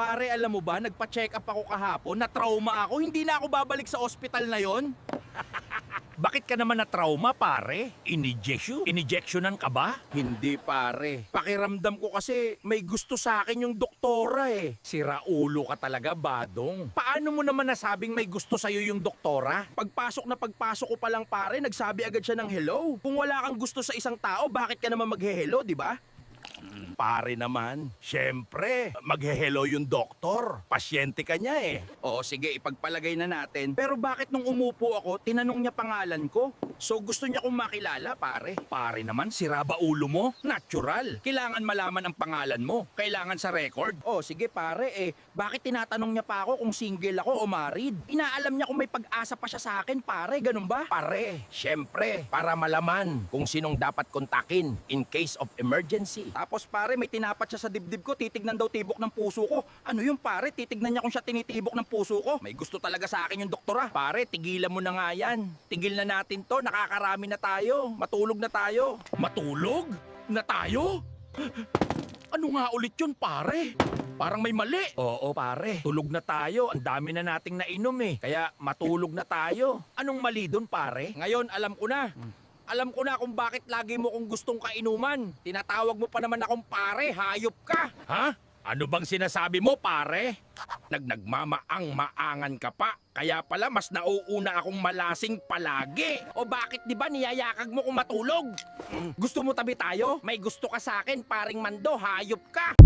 Pare, alam mo ba, nagpa-check up ako kahapon, na-trauma ako, hindi na ako babalik sa ospital na yon. Bakit ka naman na-trauma, pare? Injectionan ka ba? Hindi pare, pakiramdam ko kasi may gusto sa akin yung doktora eh. Sira ulo ka talaga, Badong. Paano mo naman nasabing may gusto sa'yo yung doktora? Pagpasok ko pa lang pare, nagsabi agad siya ng hello. Kung wala kang gusto sa isang tao, bakit ka naman mag-hello, di ba? Pare naman, syempre, maghe-hello yung doktor. Pasyente ka niya eh. Oo, sige, ipagpalagay na natin. Pero bakit nung umupo ako, tinanong niya pangalan ko? So gusto niya kong makilala, pare. Pare naman, sira ba ulo mo? Natural. Kailangan malaman ang pangalan mo. Kailangan sa record. Oh, sige pare, bakit tinatanong niya pa ako kung single ako o married? Inaalam niya kung may pag-asa pa siya sa akin, pare, ganun ba? Pare, syempre, para malaman kung sinong dapat kontakin in case of emergency. Tapos pare, may tinapat siya sa dibdib ko, titignan daw tibok ng puso ko. Ano yung pare, titignan niya kung siya tinitibok ng puso ko? May gusto talaga sa akin yung doktora. Pare, tigilan mo na nga yan. Tigil na natin to, nakakarami na tayo. Matulog na tayo. Matulog? Na tayo? Ano nga ulit yun, pare? Parang may mali. Oo, pare. Tulog na tayo. Ang dami na nating nainom eh. Kaya matulog na tayo. Anong mali dun, pare? Ngayon, alam ko na. Alam ko na kung bakit lagi mo kong gustong kainuman. Tinatawag mo pa naman akong pare, hayop ka. Ha? Ano bang sinasabi mo, pare? Nagmamaang-maangan ka pa. Kaya pala mas nauuna akong malasing palagi. O bakit di ba niyayakag mo kung matulog? Gusto mo tabi tayo? May gusto ka sa akin, paring Mando, hayop ka.